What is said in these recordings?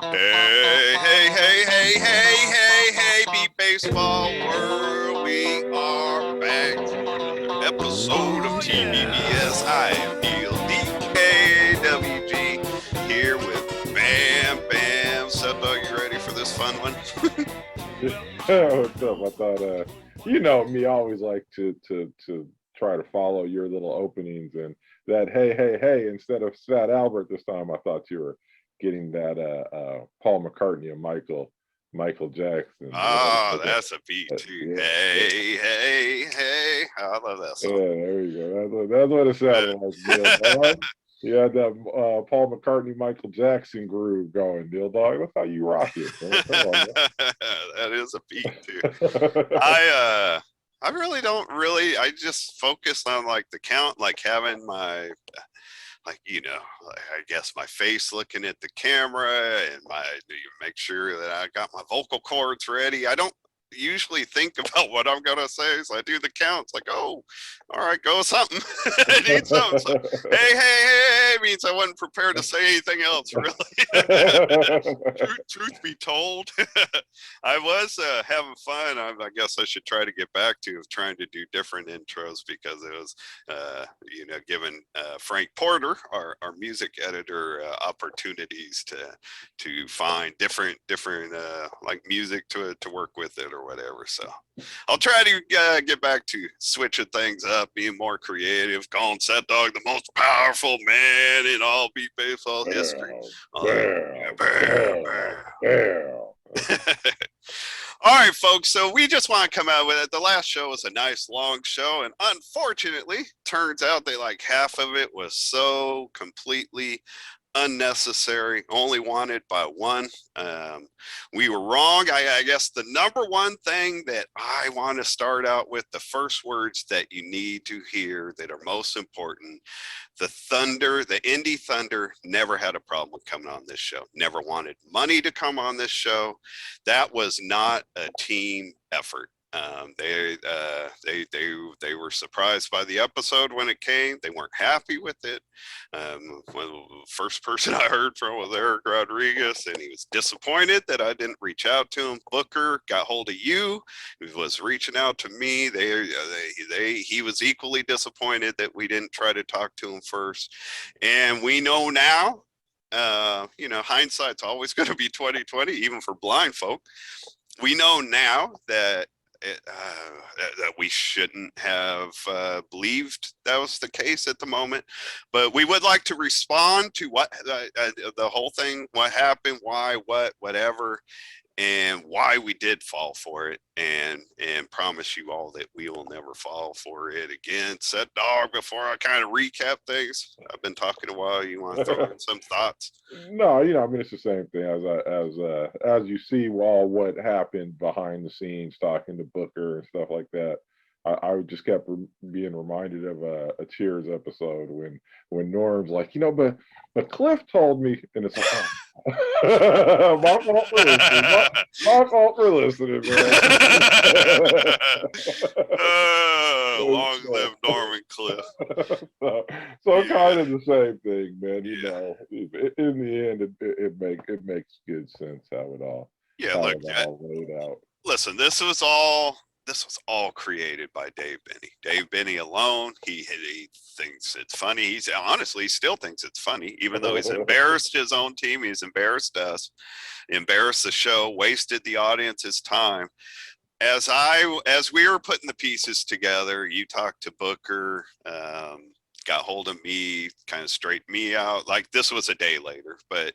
Hey, hey, hey, hey, hey, hey, hey, Beat Baseball World. We are back for another episode of TBBS. I am Neil DKWG here with Bam Bam. So, are you ready for this fun one? What's up? I thought, you know me, I always like to try to follow your little openings and that hey instead of Fat Albert this time. I thought you were getting that Paul McCartney and Michael Jackson. Ah, that's a beat too. Yeah, yeah, Hey, hey, hey. I love that yeah. song. There you go. That's what it sounded like, Neil Dog. You had that Paul McCartney, Michael Jackson groove going, Neil Dog. That's how you rock it, man. Come on, That is a beat too. man. I really don't really. I just focus on like the count, like having my like I guess my face looking at the camera and my make sure that I got my vocal cords ready. I don't usually think about what I'm gonna say, so I do the counts. Like, oh, all right, go with something. I need something. So, hey means I wasn't prepared to say anything else. Really. Truth be told, I was having fun. I guess I should try to get back to trying to do different intros because it was, giving Frank Porter, our music editor, opportunities to find different like music to work with it or whatever. So I'll try to get back to switching things up, being more creative, calling Set Dog the most powerful man in all beat baseball history. Bam, Yeah, bam, bam, bam, bam. bam. All right, folks. So we just want to come out with it. The last show was a nice long show, and unfortunately, turns out that like half of it was so completely unnecessary, only wanted by one. We were wrong. I guess the number one thing that I want to start out with, the first words that you need to hear that are most important, the Thunder, the Indy Thunder never had a problem coming on this show, never wanted money to come on this show. That was not a team effort. They were surprised by the episode when it came. They weren't happy with it. Well, the first person I heard from was Eric Rodriguez, and he was disappointed that I didn't reach out to him. Booker got hold of you, he was reaching out to me. He was equally disappointed that we didn't try to talk to him first. And we know now, hindsight's always going to be 2020, even for blind folk. We know now that that we shouldn't have believed that was the case at the moment. But we would like to respond to what the whole thing, what happened, why, whatever, and why we did fall for it, and promise you all that we will never fall for it again. Set Dog, before I kind of recap things, I've been talking a while. You want to throw in some thoughts? No, I mean it's the same thing as you see all what happened behind the scenes, talking to Booker and stuff like that. I just kept being reminded of a Cheers episode when Norm's like, but Cliff told me, and it's like, oh, my fault for listening, my fault for listening, man. Long so, live Norman Cliff. so Yeah, kind of the same thing, man. yeah, In the end, it makes good sense yeah. how Look, it all laid out. listen, this was all created by Dave Benny. Dave Benny alone. He thinks it's funny. He's honestly, he still thinks it's funny, even though he's embarrassed his own team. He's embarrassed us, embarrassed the show, wasted the audience's time. As we were putting the pieces together, you talked to Booker, got hold of me, kind of straightened me out. Like, this was a day later, but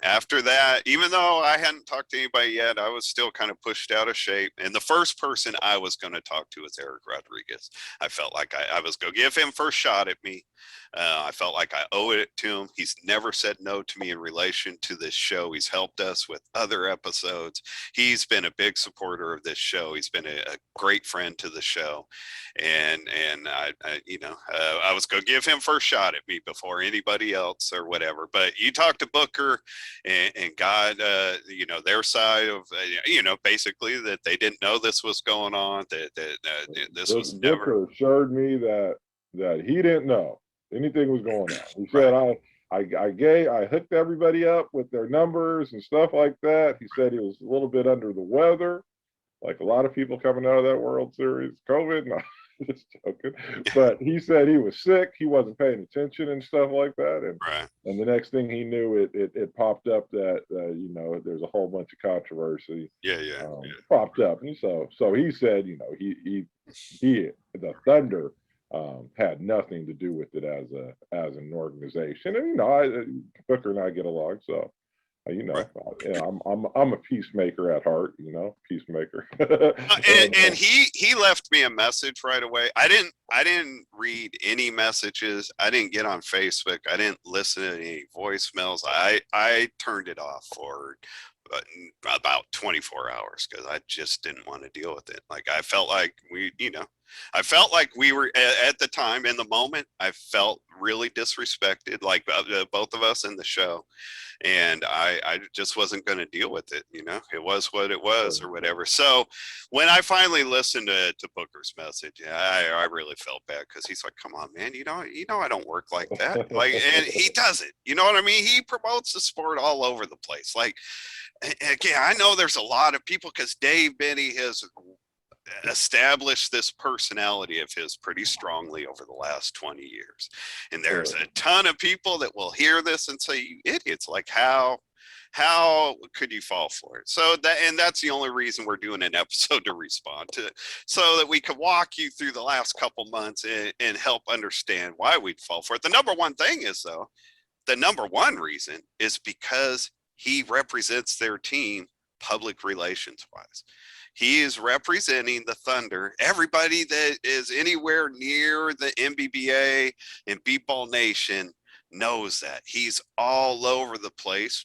after that, even though I hadn't talked to anybody yet, I was still kind of pushed out of shape. And the first person I was going to talk to was Eric Rodriguez. I felt like I was going to give him first shot at me. I felt like I owe it to him. He's never said no to me in relation to this show. He's helped us with other episodes. He's been a big supporter of this show. He's been a great friend to the show, and I was going to give him first shot at me before anybody else or whatever. But you talked to Booker and God, their side of basically that they didn't know this was going on. That this was never Booker assured me that he didn't know anything was going on. He said right. I hooked everybody up with their numbers and stuff like that. He said he was a little bit under the weather, like a lot of people coming out of that World Series. COVID, no, just joking. But he said he was sick. He wasn't paying attention and stuff like that. Right. And the next thing he knew, it popped up that there's a whole bunch of controversy Yeah. Yeah. popped up, and so he said he the Thunder had nothing to do with it as an organization, and Booker and I get along, so Right. I'm a peacemaker at heart, peacemaker. And he left me a message right away. I didn't read any messages. I didn't get on Facebook. I didn't listen to any voicemails. I turned it off for about 24 hours because I just didn't want to deal with it. Like I felt like we were at the time in the moment. I felt really disrespected, like both of us in the show, and I just wasn't going to deal with it. It was what it was or whatever. So when I finally listened to Booker's message, I really felt bad because he's like, come on, man, I don't work like that. Like, and he doesn't, you know what I mean? He promotes the sport all over the place. Like, again, I know there's a lot of people because Dave Benny has established this personality of his pretty strongly over the last 20 years. And there's a ton of people that will hear this and say, you idiots, like how could you fall for it? So that's the only reason we're doing an episode to respond to, so that we could walk you through the last couple months and help understand why we'd fall for it. The number one thing is, though, the number one reason is because he represents their team public relations wise. He is representing the Thunder. Everybody that is anywhere near the MBBA and Beatball Nation knows that. He's all over the place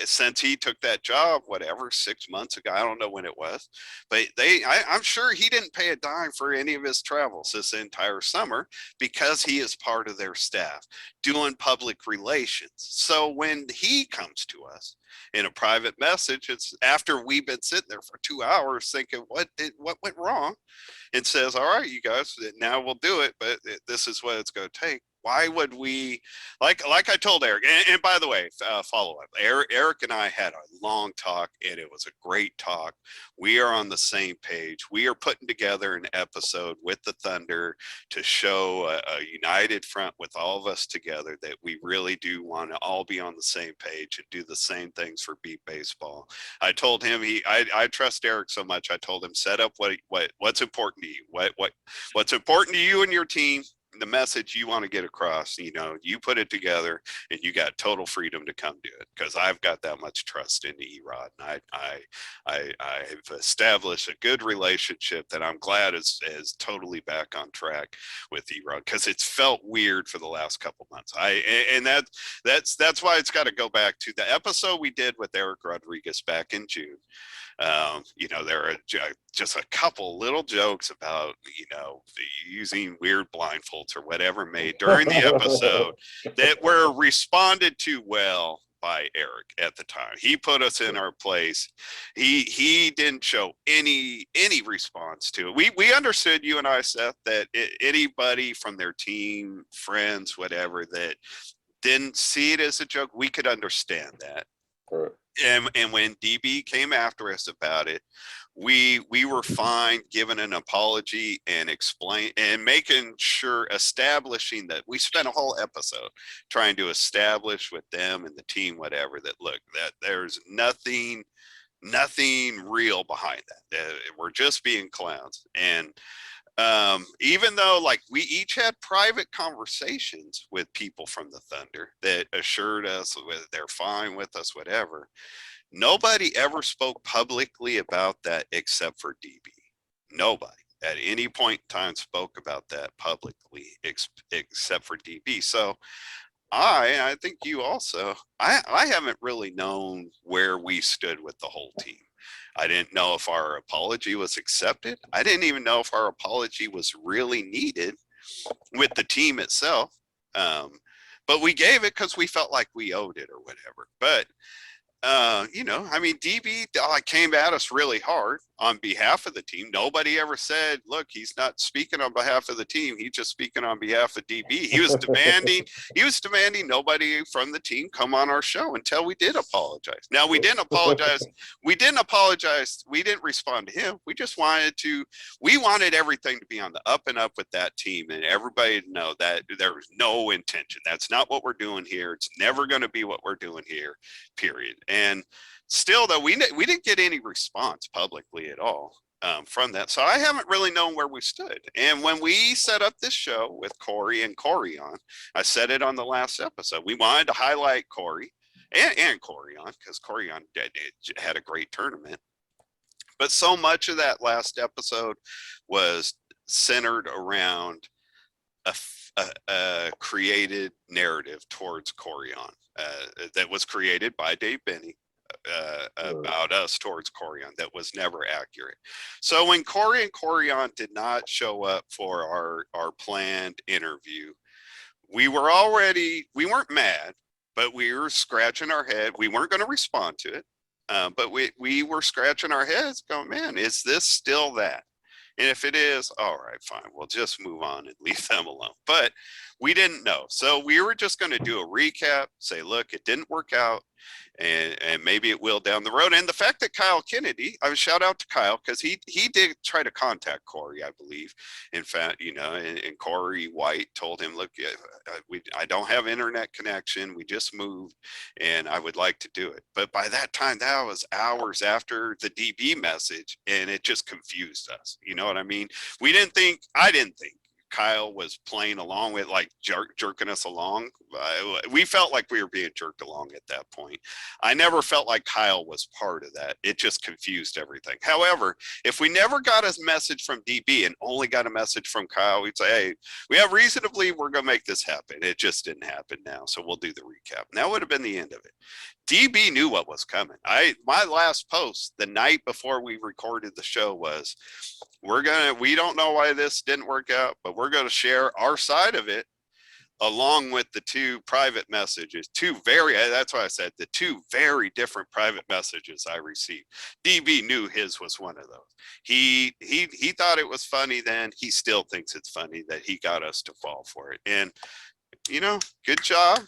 since he took that job, whatever, 6 months ago. I don't know when it was, but I'm sure he didn't pay a dime for any of his travels this entire summer because he is part of their staff doing public relations. So when he comes to us in a private message, it's after we've been sitting there for 2 hours thinking, what went wrong? And says, all right, you guys, now we'll do it, but this is what it's going to take. Why would we, like I told Eric, and by the way, follow up, Eric and I had a long talk, and it was a great talk. We are on the same page. We are putting together an episode with the Thunder to show a united front with all of us together, that we really do want to all be on the same page and do the same things for Beat Baseball. I told him I trust Eric so much. I told him, set up what's important to you, what's important to you and your team, the message you want to get across. You put it together, and you got total freedom to come do it, because I've got that much trust in Erod, and I've established a good relationship that I'm glad is totally back on track with Erod, because it's felt weird for the last couple months. That's why it's got to go back to the episode we did with Eric Rodriguez back in June. There are just a couple little jokes about, using weird blindfolds or whatever made during the episode that were responded to well by Eric at the time. He put us in our place. He didn't show any response to it. We understood, you and I, Seth, that anybody from their team, friends, whatever, that didn't see it as a joke, we could understand that. Right. And when DB came after us about it, we were fine giving an apology and establishing that. We spent a whole episode trying to establish with them and the team, whatever, that look, that there's nothing real behind that. We're just being clowns. And even though, like, we each had private conversations with people from the Thunder that assured us they're fine with us, whatever, nobody ever spoke publicly about that except for DB. Nobody at any point in time spoke about that publicly except for DB. So I think you also, I haven't really known where we stood with the whole team. I didn't know if our apology was accepted. I didn't even know if our apology was really needed with the team itself. But we gave it because we felt like we owed it or whatever. But, DB came at us really hard on behalf of the team. Nobody ever said, look, he's not speaking on behalf of the team. He's just speaking on behalf of DB. He was demanding nobody from the team come on our show until we did apologize. Now we didn't apologize. We didn't respond to him. We just we wanted everything to be on the up and up with that team, and everybody to know that there was no intention. That's not what we're doing here. It's never going to be what we're doing here, period. And still, though, we didn't get any response publicly at all from that. So I haven't really known where we stood. And when we set up this show with Corey and Corey on, I said it on the last episode, we wanted to highlight Corey and Corey on, because Corey on had a great tournament. But so much of that last episode was centered around a created narrative towards Corian that was created by Dave Benny about us towards Corian that was never accurate. So when Corey and Corian did not show up for our planned interview, we weren't mad, but we were scratching our head. We weren't going to respond to it, but we were scratching our heads going, man, is this still that? And if it is, all right, fine, we'll just move on and leave them alone. But we didn't know. So we were just going to do a recap, say, look, it didn't work out, and maybe it will down the road. And the fact that Kyle Kennedy, I would shout out to Kyle, because he did try to contact Corey, I believe. In fact, and Corey White told him, look, I don't have internet connection. We just moved, and I would like to do it. But by that time, that was hours after the DB message, and it just confused us. You know what I mean? I didn't think Kyle was playing along with, like, jerking us along. We felt like we were being jerked along at that point. I never felt like Kyle was part of that. It just confused everything. However, if we never got a message from DB and only got a message from Kyle, we'd say, hey, we have reason to believe we're going to make this happen. It just didn't happen now. So we'll do the recap. And that would have been the end of it. DB knew what was coming. My last post the night before we recorded the show was, we don't know why this didn't work out, but we're going to share our side of it along with the two private messages. That's why I said the two very different private messages I received. DB knew his was one of those. He thought it was funny then. He still thinks it's funny that he got us to fall for it. And, good job.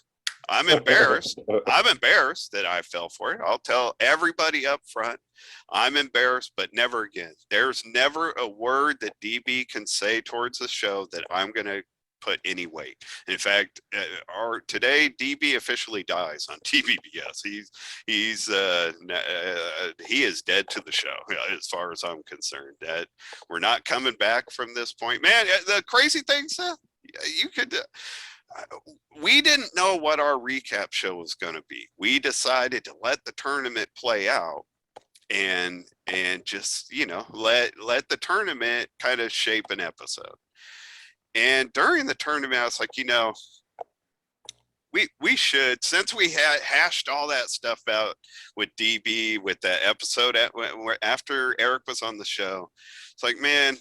I'm embarrassed. I'm embarrassed that I fell for it. I'll tell everybody up front, I'm embarrassed, but never again. There's never a word that DB can say towards the show that I'm going to put any weight. In fact, today DB officially dies on TBBS. He is dead to the show as far as I'm concerned. That we're not coming back from this point. Man, the crazy thing, Seth, we didn't know what our recap show was going to be. We decided to let the tournament play out and just, let the tournament kind of shape an episode. And during the tournament, I was like, we should, since we had hashed all that stuff out with DB, with that episode after Eric was on the show, it's like, man,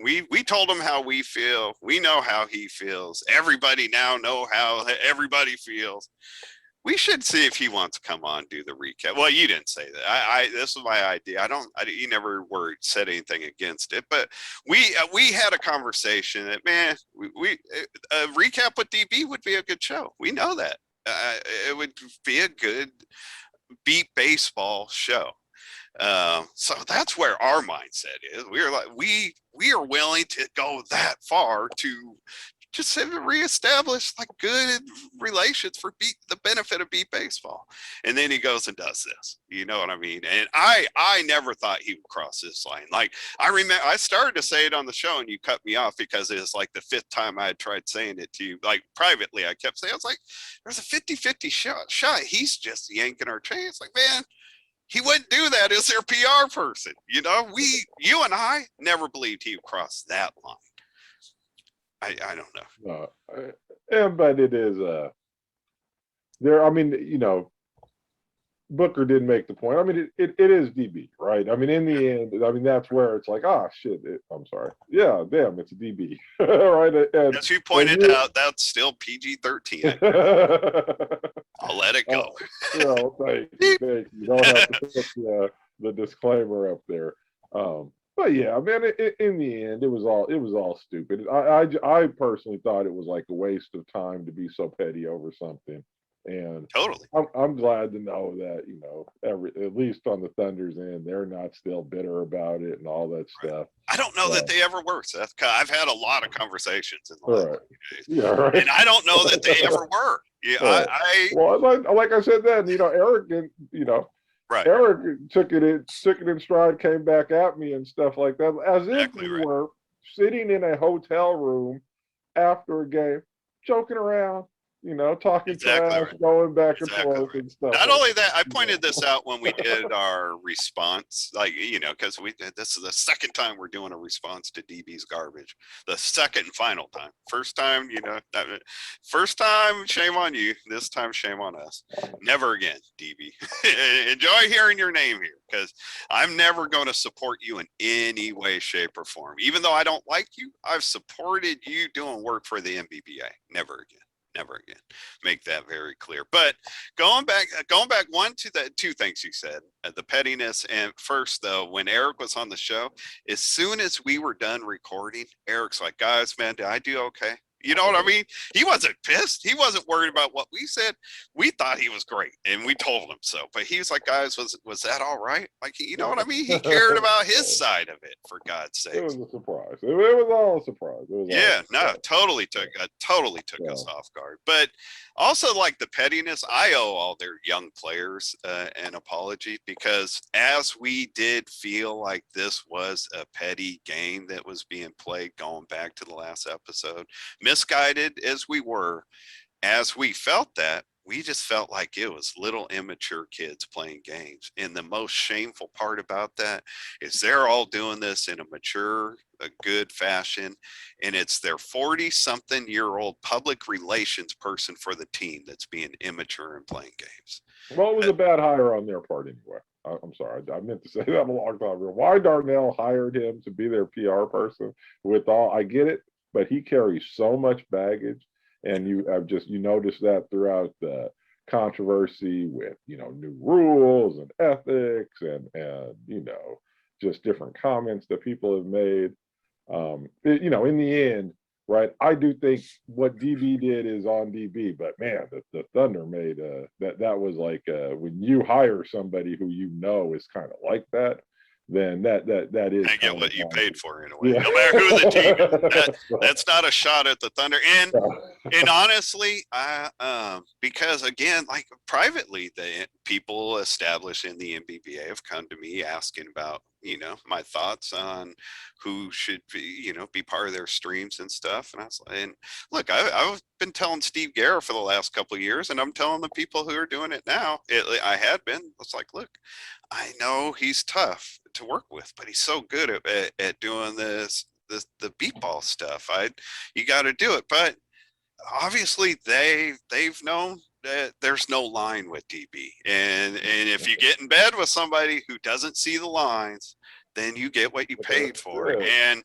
we told him how we feel. We know how he feels. Everybody now know how everybody feels. We should see if he wants to come on, do the recap. Well, you didn't say that. This was my idea. You never said anything against it, but we had a conversation that, man, a recap with DB would be a good show. We know that. It would be a good beat baseball show. So that's where our mindset is. We're like, we are willing to go that far to just reestablish like good relations for the benefit of beat baseball. And then he goes and does this, you know what I mean? And I never thought he would cross this line. Like, I remember I started to say it on the show and you cut me off because it was like the fifth time I had tried saying it to you. Like, privately, I kept saying, I was like, there's a 50-50 shot. He's just yanking our chain. It's like, man, he wouldn't do that as their PR person. You and I never believed he would cross that line. I don't know. Yeah, but it is there. I mean, Booker didn't make the point. I mean, it is DB, right? I mean, in the end, I mean, that's where it's like, shit. I'm sorry. Yeah, damn, it's a DB, right? And, as you pointed out, that's still PG-13. I'll let it go. Thank you. You don't have to put the disclaimer up there. But yeah, I mean, in the end, it was all stupid. I personally thought it was like a waste of time to be so petty over something, and Totally. I'm glad to know that at least on the Thunder's end, they're not still bitter about it and all that Right. stuff. I don't know that So, they ever were, Seth. 'Cause I've had a lot of conversations in the all last right, few days, yeah, right, and I don't know that they ever were. Yeah, all right. Well, like I said, then Eric and right, Eric took it in stride, came back at me and stuff like that, as if exactly we right. were sitting in a hotel room after a game, joking around, talking Exactly trash, right. going back and Exactly forth right. and stuff Not like only that. that, I pointed this out when we did our response, like, because this is the second time we're doing a response to DB's garbage. The second and final time. First time, first time, shame on you. This time, shame on us. Never again, DB. Enjoy hearing your name here, because I'm never going to support you in any way, shape, or form. Even though I don't like you, I've supported you doing work for the MBBA. Never again. Never again. Make that very clear. But going back one to the two things you said, the pettiness. And first, though, when Eric was on the show, as soon as we were done recording, Eric's like, guys, man, did I do okay? You know what I mean? He wasn't pissed. He wasn't worried about what we said. We thought he was great, and we told him so. But he was like, guys, was that all right? Like, you know what I mean? He cared about his side of it, for God's It sakes. was a surprise. It was all a surprise. It was all Yeah, a no, surprise. totally took us So, off guard. But also, like, the pettiness, I owe all their young players an apology, because as we did feel like this was a petty game that was being played, going back to the last episode, misguided as we were, as we felt that, we just felt like it was little immature kids playing games. And the most shameful part about that is they're all doing this in a mature, a good fashion. And it's their 40-something-year-old public relations person for the team that's being immature and playing games. well, it was a bad hire on their part anyway. I'm sorry. I meant to say that a long time ago. Why Darnell hired him to be their PR person, I get it, but he carries so much baggage. And you notice that throughout the controversy with, new rules and ethics and just different comments that people have made. In the end, right? I do think what DB did is on DB, but man, the Thunder made that was like when you hire somebody who is kind of like that, then that is And get kind of what you paid for, in a way, yeah. no matter who the team is. That's not a shot at the Thunder. And honestly, because again, like, privately, the people established in the MBBA have come to me asking about, my thoughts on who should be part of their streams and stuff. And I was like, and look, I've been telling Steve Garrett for the last couple of years, and I'm telling the people who are doing it now. I had been. It's like, look, I know he's tough to work with, but he's so good at doing the beat ball stuff. You got to do it. But obviously they've known that there's no line with DB, and if you get in bed with somebody who doesn't see the lines, then you get what you paid for. Yeah. And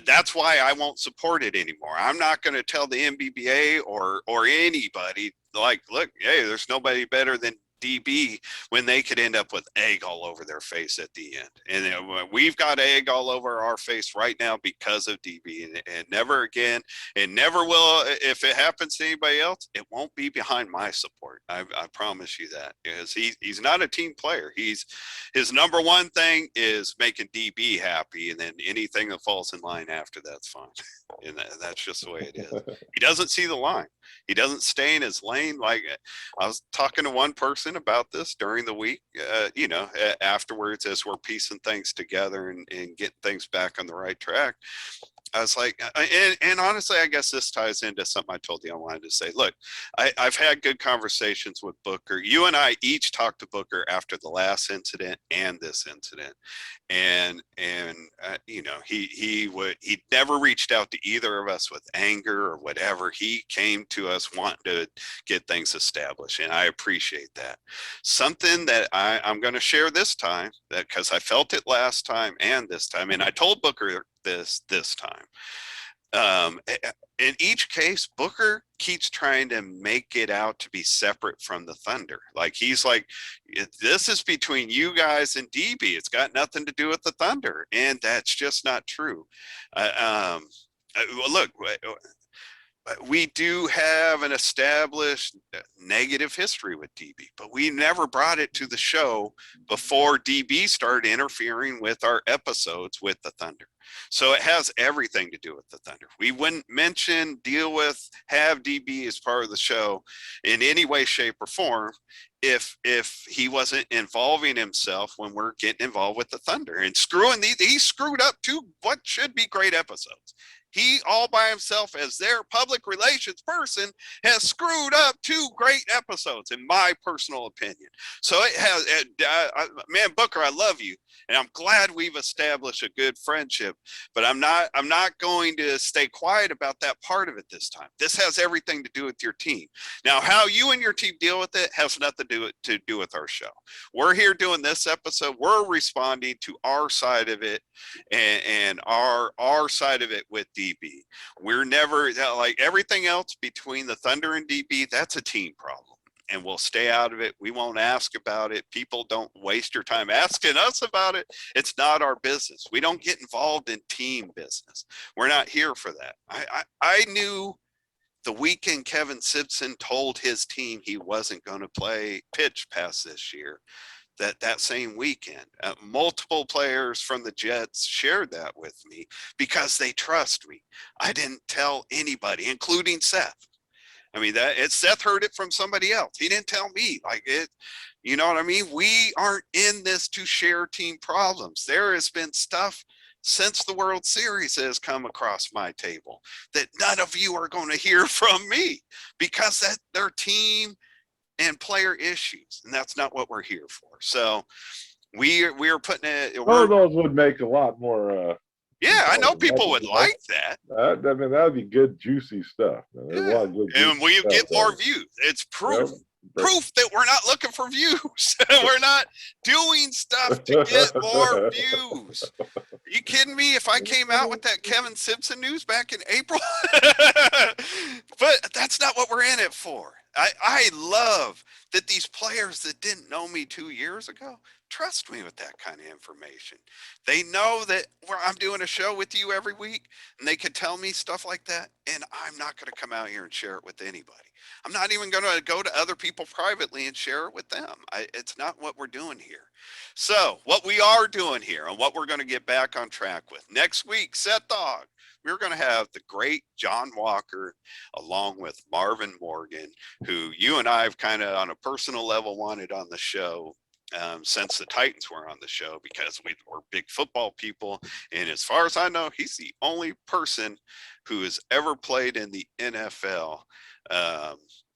that's why I won't support it anymore. I'm not going to tell the MBBA or anybody, like, look, hey, there's nobody better than DB, when they could end up with egg all over their face at the end. And we've got egg all over our face right now because of DB, and never again, and never will. If it happens to anybody else, it won't be behind my support. I promise you that, because he's not a team player. His number one thing is making DB happy, and then anything that falls in line after that's fine. And that's just the way it is. He doesn't see the line. He doesn't stay in his lane. Like, I was talking to one person about this during the week, afterwards, as we're piecing things together and getting things back on the right track. I was like, and honestly, I guess this ties into something I told you I wanted to say. Look, I've had good conversations with Booker. You and I each talked to Booker after the last incident and this incident, and he never reached out to either of us with anger or whatever. He came to us wanting to get things established, and I appreciate that. Something that I'm going to share this time, that because I felt it last time and this time, and I told Booker this time. In each case, Booker keeps trying to make it out to be separate from the Thunder. Like he's like, this is between you guys and DB. It's got nothing to do with the Thunder, and that's just not true. Well, look, we do have an established negative history with DB, but we never brought it to the show before DB started interfering with our episodes with the Thunder. So it has everything to do with the Thunder. We wouldn't mention, deal with, have DB as part of the show in any way, shape, or form if he wasn't involving himself when we're getting involved with the Thunder and screwing these. He screwed up two what should be great episodes. He all by himself as their public relations person has screwed up two great episodes in my personal opinion. So it has, man, Booker, I love you. And I'm glad we've established a good friendship, but I'm not going to stay quiet about that part of it this time. This has everything to do with your team. Now, how you and your team deal with it has nothing to do with our show. We're here doing this episode. We're responding to our side of it and our side of it with DB. We're never like everything else between the Thunder and DB. That's a team problem. And we'll stay out of it. We won't ask about it. People don't waste your time asking us about it. It's not our business. We don't get involved in team business. We're not here for that. I knew the weekend Kevin Simpson told his team he wasn't going to pitch past this year. That same weekend, multiple players from the Jets shared that with me because they trust me. I didn't tell anybody, including Seth. I mean, Seth heard it from somebody else. He didn't tell me. Like it, you know what I mean? We aren't in this to share team problems. There has been stuff since the World Series has come across my table that none of you are going to hear from me because they're team and player issues, and that's not what we're here for. So we're putting it. All those would make a lot more. Yeah, I know people would like that. I mean, that would be good, juicy stuff. Yeah. A lot of good, and we get more views. It's proof. Yep. Proof that we're not looking for views. We're not doing stuff to get more views. Are you kidding me? If I came out with that Kevin Simpson news back in April, but that's not what we're in it for. I love that these players that didn't know me 2 years ago trust me with that kind of information. They know that I'm doing a show with you every week and they can tell me stuff like that. And I'm not going to come out here and share it with anybody. I'm not even going to go to other people privately and share it with them. It's not what we're doing here. So what we are doing here and what we're going to get back on track with next week, Set Dog, we're going to have the great John Walker along with Marvin Morgan, who you and I have kind of on a personal level wanted on the show since the Titans were on the show because we're big football people. And as far as I know, he's the only person who has ever played in the NFL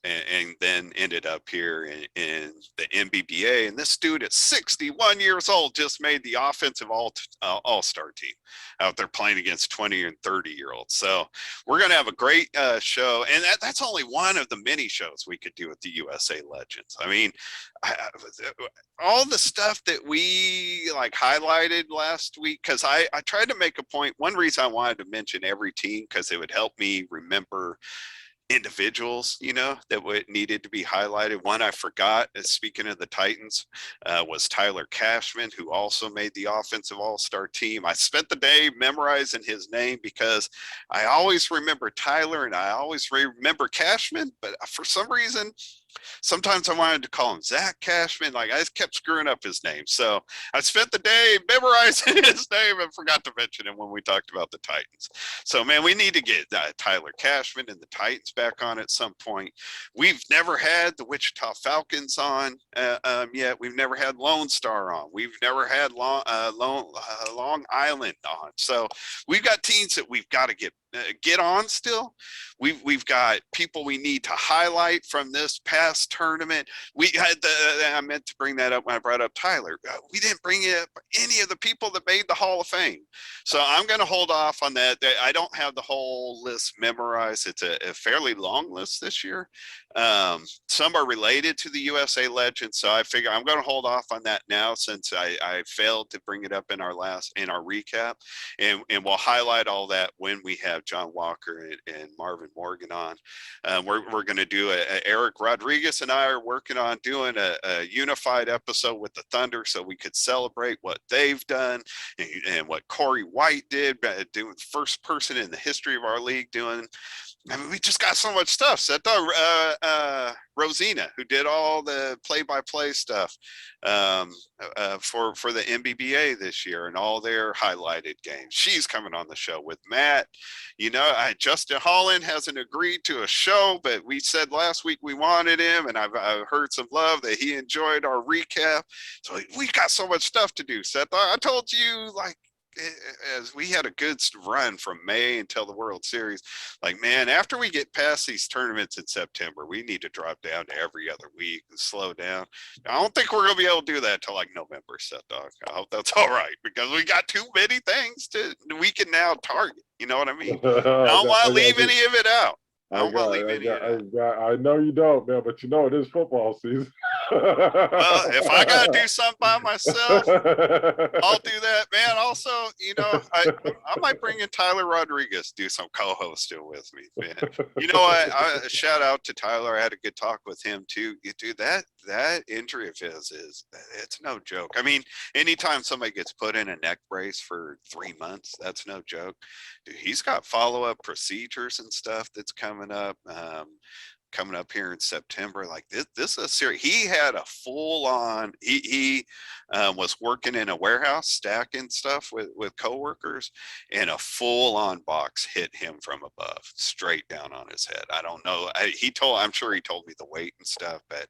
and then ended up here in the NBBA. And this dude at 61 years old just made the offensive all-star team out there playing against 20 and 30-year-olds. So we're going to have a great show. And that's only one of the many shows we could do with the USA Legends. I mean, all the stuff that we like highlighted last week, because I tried to make a point. One reason I wanted to mention every team, because it would help me remember individuals, you know, that needed to be highlighted. One I forgot, speaking of the Titans, was Tyler Cashman, who also made the offensive all-star team. I spent the day memorizing his name because I always remember Tyler and I always remember Cashman, but for some reason, sometimes I wanted to call him Zach Cashman. Like I just kept screwing up his name. So I spent the day memorizing his name and forgot to mention him when we talked about the Titans. So man, we need to get Tyler Cashman and the Titans back on at some point. We've never had the Wichita Falcons on yet. We've never had Lone Star on. We've never had Long Island on. So we've got teams that we've got to get on still. We've got people we need to highlight from this past tournament. We had I meant to bring that up when I brought up Tyler. We didn't bring up any of the people that made the Hall of Fame. So I'm going to hold off on that. I don't have the whole list memorized. It's a fairly long list this year. Some are related to the USA Legends. So I figure I'm going to hold off on that now since I failed to bring it up in our recap, and we'll highlight all that when we have John Walker and Marvin Morgan on. We're going to do Eric Rodriguez and I are working on doing a unified episode with the Thunder so we could celebrate what they've done and what Corey White did, doing first person in the history of our league doing. I mean, we just got so much stuff. Set Rosina, who did all the play-by-play stuff for the NBBA this year and all their highlighted games. She's coming on the show with Matt. You know, Justin Holland hasn't agreed to a show, but we said last week we wanted him, and I've heard some love that he enjoyed our recap. So we got so much stuff to do, Seth. I told you, like, as we had a good run from May until the World Series, like, man, after we get past these tournaments in September, we need to drop down to every other week and slow down. I don't think we're going to be able to do that till like November, Set Dog. I hope that's all right, because we got too many things we can now target. You know what I mean? I don't want to leave any of it out. I know you don't, man, but you know it is football season. Well, if I gotta do something by myself, I'll do that, man. Also, you know, I might bring in Tyler Rodriguez, do some co-hosting with me, man. You know what? I shout out to Tyler. I had a good talk with him too. Dude, that injury of his it's no joke. I mean, anytime somebody gets put in a neck brace for 3 months, that's no joke. Dude, he's got follow-up procedures and stuff that's coming up here in September. Like this is a series. He had a full-on, he was working in a warehouse stacking stuff with coworkers, and a full-on box hit him from above, straight down on his head. I don't know. I'm sure he told me the weight and stuff, but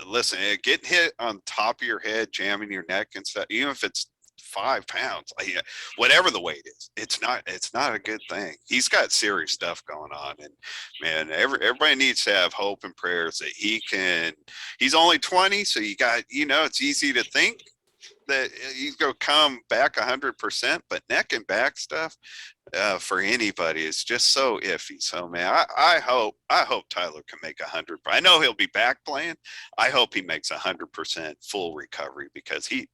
listen, getting hit on top of your head, jamming your neck and stuff, even if it's 5 pounds, whatever the weight is, it's not a good thing. He's got serious stuff going on, and man, everybody needs to have hope and prayers that he's only 20, so you got, you know, it's easy to think that he's gonna come back 100%, but neck and back stuff for anybody is just so iffy. So man, I hope Tyler can make 100. I know he'll be back playing. I hope he makes 100% full recovery, because he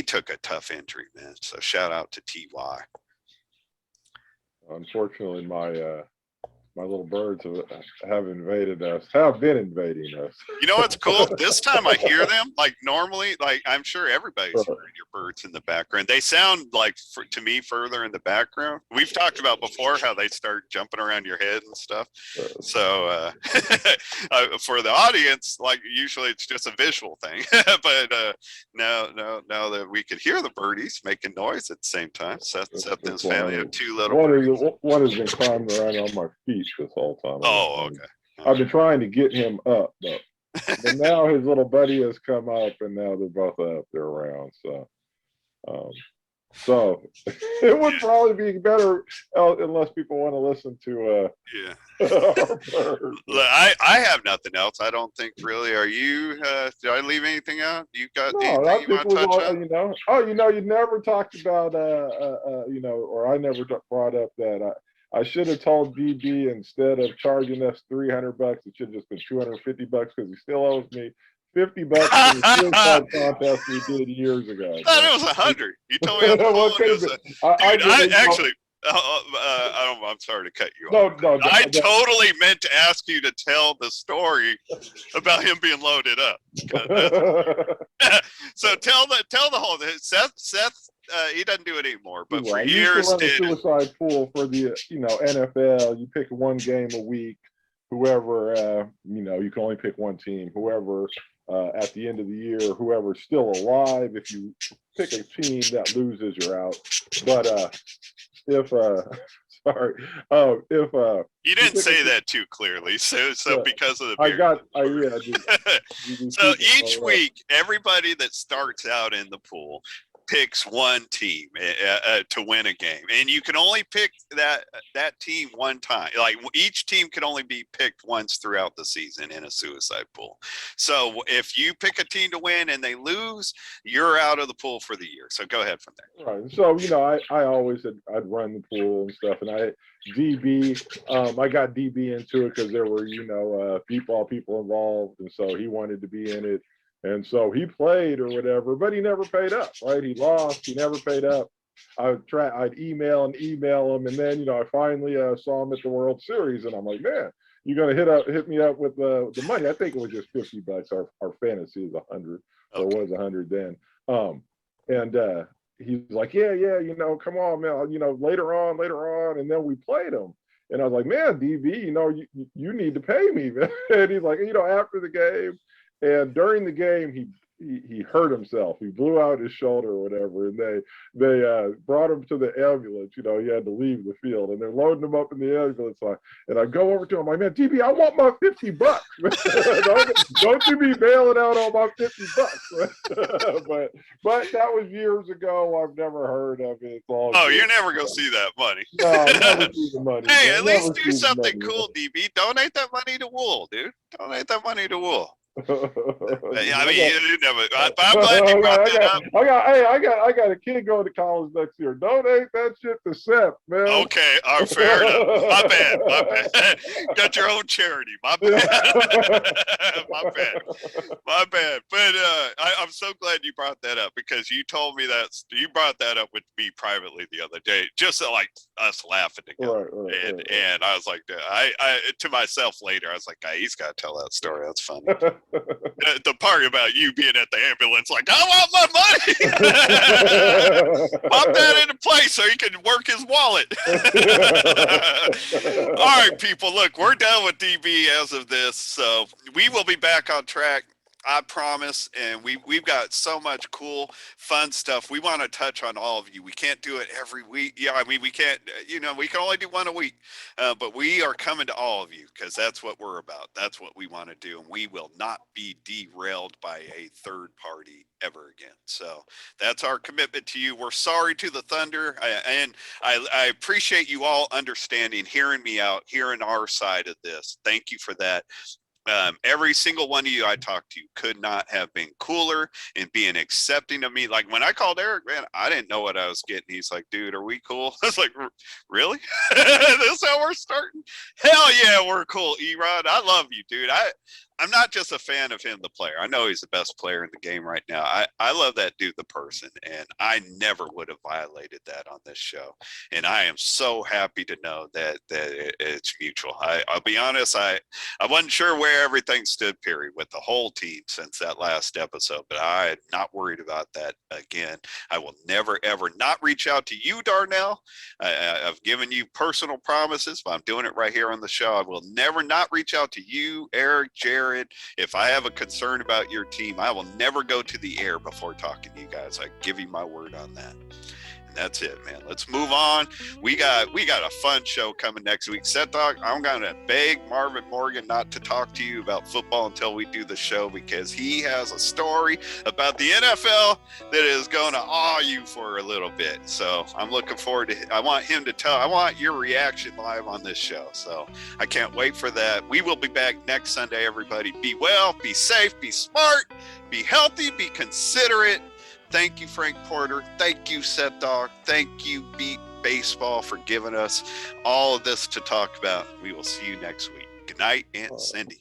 took a tough injury, man. So shout out to TY. Unfortunately, my little birds have been invading us. You know what's cool? This time I hear them. Like normally, like I'm sure everybody's hearing your birds in the background. They sound like, to me, further in the background. We've talked about before how they start jumping around your head and stuff. So for the audience, like usually it's just a visual thing. But now that we could hear the birdies making noise at the same time, Seth and his family have 2 little birds. One has been climbing around on my feet this whole time. Oh, okay. I've been trying to get him up, but now his little buddy has come up, and now they're both up. They're around. So it would probably be better unless people want to listen to I have nothing else. I don't think really. Are you? Did I leave anything out? You got anything you want to touch on? You never talked about or I never brought up that I should have told DB, instead of charging us $300, it should have just been $250, because he still owes me $50 for the suicide contest we did years ago. I thought it was 100. You told me. I'm sorry to cut you off. No, I totally meant to ask you to tell the story about him being loaded up. So tell the whole thing. Seth, he doesn't do it anymore, but for years did. Suicide pool for the NFL. You pick one game a week. Whoever you can only pick one team. Whoever at the end of the year, whoever's still alive. If you pick a team that loses, you're out. But if you didn't say that too clearly, so because of the beard. So each week, everybody that starts out in the pool picks one team to win a game, and you can only pick that team one time. Like each team can only be picked once throughout the season in a suicide pool. So if you pick a team to win and they lose, you're out of the pool for the year. So go ahead from there. Right. So I always I'd run the pool and stuff, and I got DB into it because there were people involved, and so he wanted to be in it. And so he played or whatever, but he never paid up, right? He lost, he never paid up. I'd email them, and then I finally saw him at the World Series, and I'm like, man, you're gonna hit me up with the money. I think it was just $50. Our fantasy is 100, or was 100 then. And he's like, yeah, come on, man, later on, and then we played him. And I was like, man, DB, you need to pay me, man. And he's like, after the game and during the game, he hurt himself. He blew out his shoulder or whatever, and they brought him to the ambulance. He had to leave the field, and they're loading him up in the ambulance. And I go over to him, I'm like, man, DB, I want my $50. don't you be bailing out on my $50. but that was years ago. I've never heard of it. It's all oh, good. You're never gonna see that money. No, I'll never see the money. Hey, man. at Never least do see the something money, cool, DB. Donate that money to Wool, dude. Donate that money to Wool. man. I mean, you never. I'm glad you brought that up. I got a kid going to college next year. Donate that shit to Seth, man. Okay, fair enough. My bad. Got your own charity. My bad. My bad. But I'm so glad you brought that up, because you told me you brought that up with me privately the other day, just like us laughing together. Right. And I was like, I to myself later, I was like, he's got to tell that story. That's funny. The part about you being at the ambulance, like, I want my money. Pop that into place so he can work his wallet. All right, people, look, we're done with DB as of this, so we will be back on track, I promise. And we've got so much cool, fun stuff. We want to touch on all of you. We can't do it every week. Yeah, I mean, we can't, we can only do one a week, but we are coming to all of you, because that's what we're about. That's what we want to do. And we will not be derailed by a third party ever again. So that's our commitment to you. We're sorry to the Thunder. I appreciate you all understanding, hearing me out, hearing our side of this. Thank you for that. Every single one of you I talked to could not have been cooler in being accepting of me. Like when I called Eric, man, I didn't know what I was getting. He's like, dude, are we cool? I was like, really? This is how we're starting? Hell yeah, we're cool, Erod. I love you, dude. I'm not just a fan of him, the player. I know he's the best player in the game right now. I love that dude, the person, and I never would have violated that on this show. And I am so happy to know that it's mutual. I'll be honest, I wasn't sure where everything stood, period, with the whole team since that last episode, but I'm not worried about that again. I will never, ever not reach out to you, Darnell. I've given you personal promises, but I'm doing it right here on the show. I will never not reach out to you, Eric, Jared. If I have a concern about your team, I will never go to the air before talking to you guys. I give you my word on that. And that's it, man. Let's move on. We got a fun show coming next week. Set Dog, I'm going to beg Marvin Morgan not to talk to you about football until we do the show, because he has a story about the NFL that is going to awe you for a little bit. So I'm looking forward to, I want your reaction live on this show. So I can't wait for that. We will be back next Sunday, everybody. Be well, be safe, be smart, be healthy, be considerate. Thank you, Frank Porter. Thank you, Set Dog. Thank you, Beat Baseball, for giving us all of this to talk about. We will see you next week. Good night, Aunt Cindy.